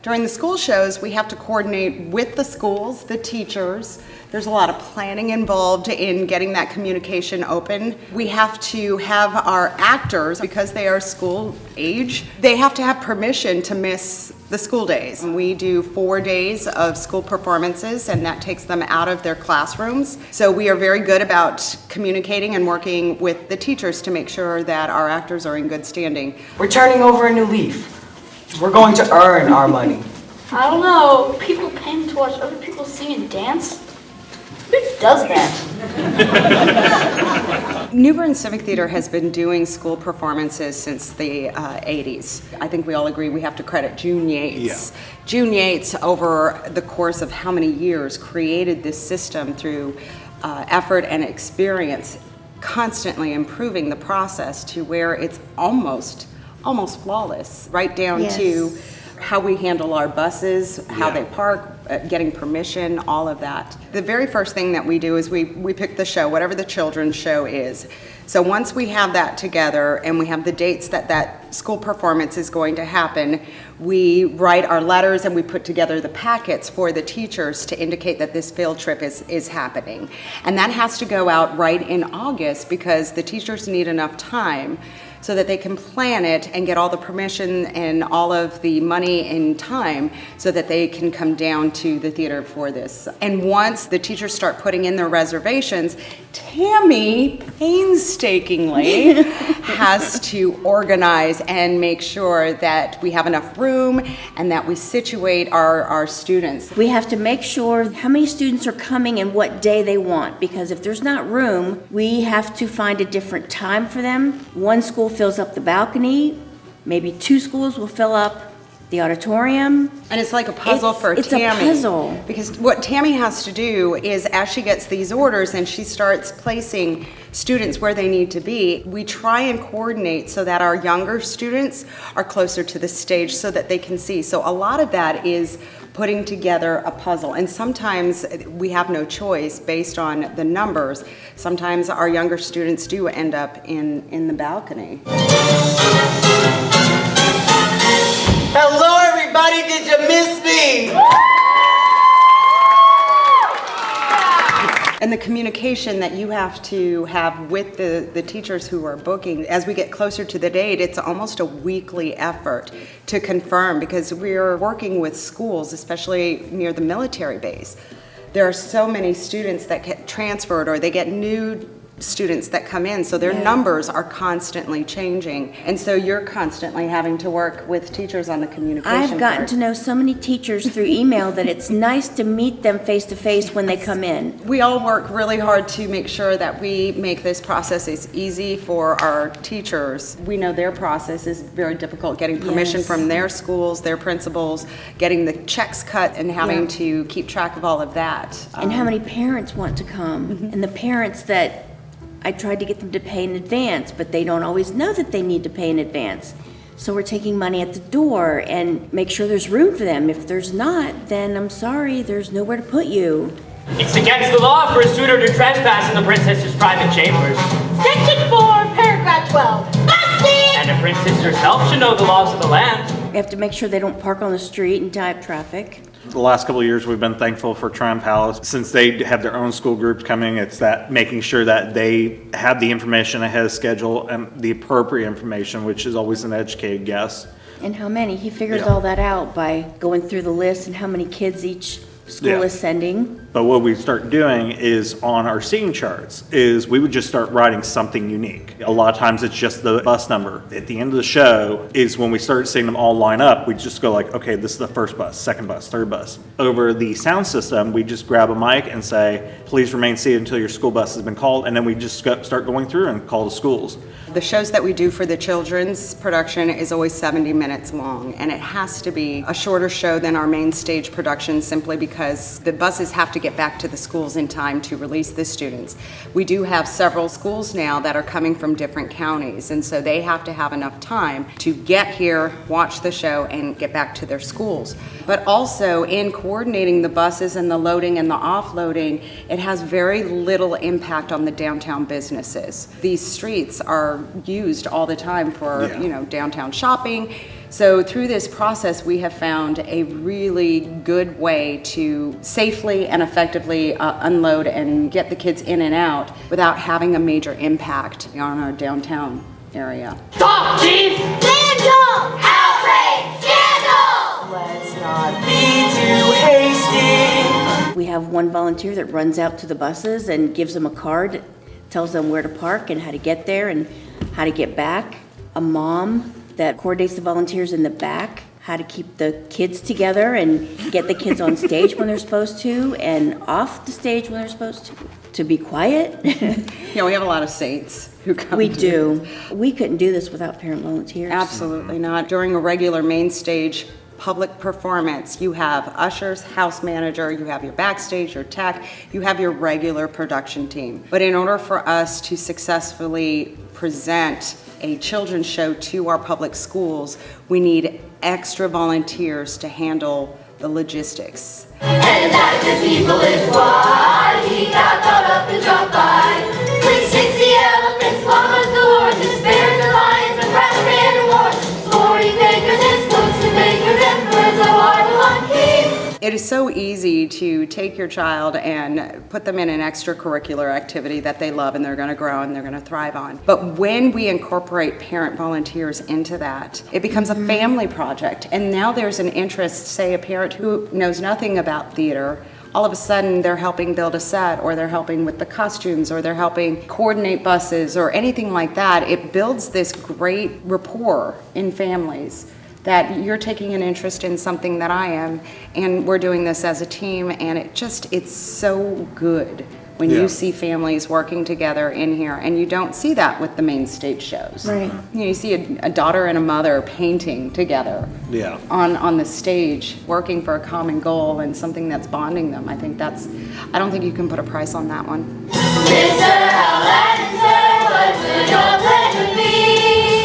During the school shows, we have to coordinate with the schools, the teachers. There's a lot of planning involved in getting that communication open. We have to have our actors, because they are school age, they have to have permission to miss the school days. We do 4 days of school performances, and that takes them out of their classrooms. So we are very good about communicating and working with the teachers to make sure that our actors are in good standing. We're turning over a new leaf. We're going to earn our money. I don't know. People paying to watch other people sing and dance? Who does that? New Bern Civic Theater has been doing school performances since the 80s. I think we all agree we have to credit June Yates. Yeah. June Yates, over the course of how many years, created this system through effort and experience, constantly improving the process to where it's almost flawless, right down to how we handle our buses, how they park, getting permission, all of that. The very first thing that we do is we pick the show, whatever the children's show is. So once we have that together and we have the dates that school performance is going to happen, we write our letters and we put together the packets for the teachers to indicate that this field trip is happening. And that has to go out right in August because the teachers need enough time so that they can plan it and get all the permission and all of the money in time so that they can come down to the theater for this. And once the teachers start putting in their reservations, Tami painstakingly has to organize and make sure that we have enough room and that we situate our students. We have to make sure how many students are coming and what day they want, because if there's not room, we have to find a different time for them. One school fills up the balcony, maybe 2 schools will fill up the auditorium. And it's like a puzzle for Tami. It's a puzzle. Because what Tami has to do is, as she gets these orders and she starts placing students where they need to be, we try and coordinate so that our younger students are closer to the stage so that they can see. So a lot of that is putting together a puzzle. And sometimes we have no choice based on the numbers. Sometimes our younger students do end up in the balcony. Hello, everybody. Did you miss me? And the communication that you have to have with the teachers who are booking, as we get closer to the date, it's almost a weekly effort to confirm, because we're working with schools, especially near the military base. There are so many students that get transferred or they get new students that come in, so their numbers are constantly changing, and so you're constantly having to work with teachers on the communication I've gotten part. to know so many teachers through email that it's nice to meet them face to face when they come in. We all work really hard to make sure that we make this process as easy for our teachers. We know their process is very difficult, getting permission from their schools, their principals, getting the checks cut and having to keep track of all of that. And how many parents want to come, and the parents that I tried to get them to pay in advance, but they don't always know that they need to pay in advance. So we're taking money at the door and make sure there's room for them. If there's not, then I'm sorry, there's nowhere to put you. It's against the law for a suitor to trespass in the princess's private chambers. Section 4, paragraph 12. Busted! And a princess herself should know the laws of the land. We have to make sure they don't park on the street and tie up traffic. The last couple of years, we've been thankful for Triumph Palace. Since they have their own school groups coming, it's that making sure that they have the information ahead of schedule and the appropriate information, which is always an educated guess. And how many? He figures all that out by going through the list and how many kids each school is sending. But what we start doing is on our seating charts is we would just start writing something unique. A lot of times it's just the bus number. At the end of the show is when we start seeing them all line up, we just go like, okay, this is the first bus, second bus, third bus. Over the sound system, we just grab a mic and say, please remain seated until your school bus has been called. And then we just start going through and call the schools. The shows that we do for the children's production is always 70 minutes long, and it has to be a shorter show than our main stage production simply because the buses have to get back to the schools in time to release the students. We do have several schools now that are coming from different counties, and so they have to have enough time to get here, watch the show, and get back to their schools. But also in coordinating the buses and the loading and the offloading, it has very little impact on the downtown businesses. These streets are used all the time for downtown shopping. So through this process, we have found a really good way to safely and effectively unload and get the kids in and out without having a major impact on our downtown area. Stop, Chief! Scandal! Outrage! Scandal! Let's not be too hasty. We have one volunteer that runs out to the buses and gives them a card, tells them where to park and how to get there and how to get back. A mom that coordinates the volunteers in the back, how to keep the kids together and get the kids on stage when they're supposed to and off the stage when they're supposed to be quiet. Yeah, we have a lot of saints who come. We do. We couldn't do this without parent volunteers. Absolutely not. During a regular main stage public performance, you have ushers, house manager, you have your backstage, your tech, you have your regular production team. But in order for us to successfully present a children's show to our public schools, we need extra volunteers to handle the logistics. And that the people is why he got caught up and dropped by. With 60 elephants, llamas, the horses, bears, the lions, the brass band and horse, story makers and spokes and makers and birds of our one king. It is so easy to take your child and put them in an extracurricular activity that they love and they're going to grow and they're going to thrive on. But when we incorporate parent volunteers into that, it becomes a family project. And now there's an interest, say a parent who knows nothing about theater, all of a sudden they're helping build a set or they're helping with the costumes or they're helping coordinate buses or anything like that. It builds this great rapport in families that you're taking an interest in something that I am, and we're doing this as a team, and it's so good when Yeah. you see families working together in here, and you don't see that with the main stage shows. Right. You see a daughter and a mother painting together Yeah. on the stage, working for a common goal and something that's bonding them. I don't think you can put a price on that one. Mr. Aladdin, sir, what would your pleasure be?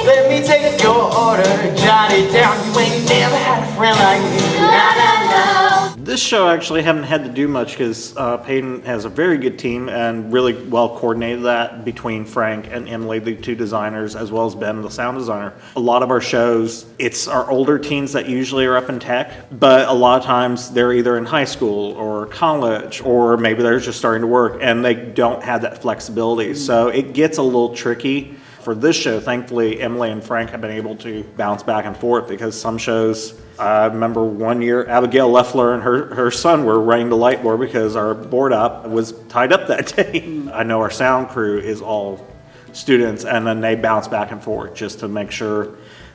Let me take your order, jot it down. You ain't never had a friend like me. No, no, no. This show actually haven't had to do much because Peyton has a very good team and really well coordinated that between Frank and Emily, the two designers, as well as Ben, the sound designer. A lot of our shows, it's our older teens that usually are up in tech, but a lot of times they're either in high school or college, or maybe they're just starting to work and they don't have that flexibility. So it gets a little tricky. For this show, thankfully, Emily and Frank have been able to bounce back and forth because some shows, I remember one year, Abigail Leffler and her son were running the light board because our board up was tied up that day. I know our sound crew is all students, and then they bounce back and forth just to make sure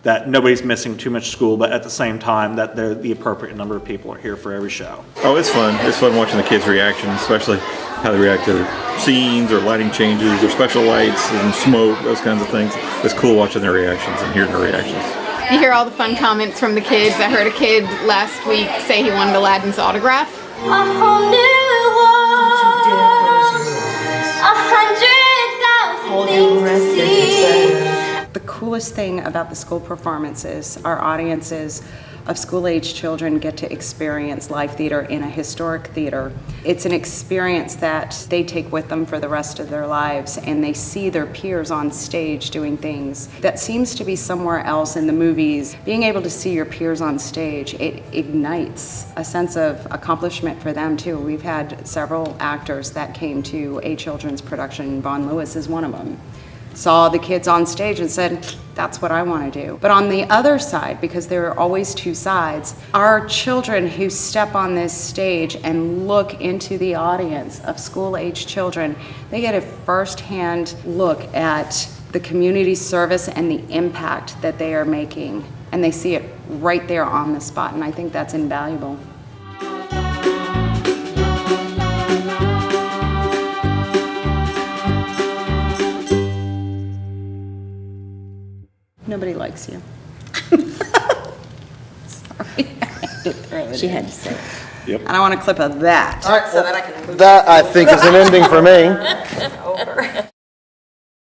that nobody's missing too much school, but at the same time that the appropriate number of people are here for every show. Oh, it's fun. It's fun watching the kids' reactions, especially how they react to scenes or lighting changes or special lights and smoke, those kinds of things. It's cool watching their reactions and hearing their reactions. You hear all the fun comments from the kids. I heard a kid last week say he wanted Aladdin's autograph. A whole new world, 100,000 things to see. The coolest thing about the school performances, our audiences of school-age children get to experience live theater in a historic theater. It's an experience that they take with them for the rest of their lives, and they see their peers on stage doing things that seems to be somewhere else in the movies. Being able to see your peers on stage, it ignites a sense of accomplishment for them too. We've had several actors that came to a children's production, Von Lewis is one of them, saw the kids on stage and said, that's what I want to do. But on the other side, because there are always two sides, our children who step on this stage and look into the audience of school-age children, they get a first-hand look at the community service and the impact that they are making. And they see it right there on the spot, and I think that's invaluable. Nobody likes you. Sorry. She had to say it. And I want a clip of that. All right, so that I can move that I think is an ending for me. over.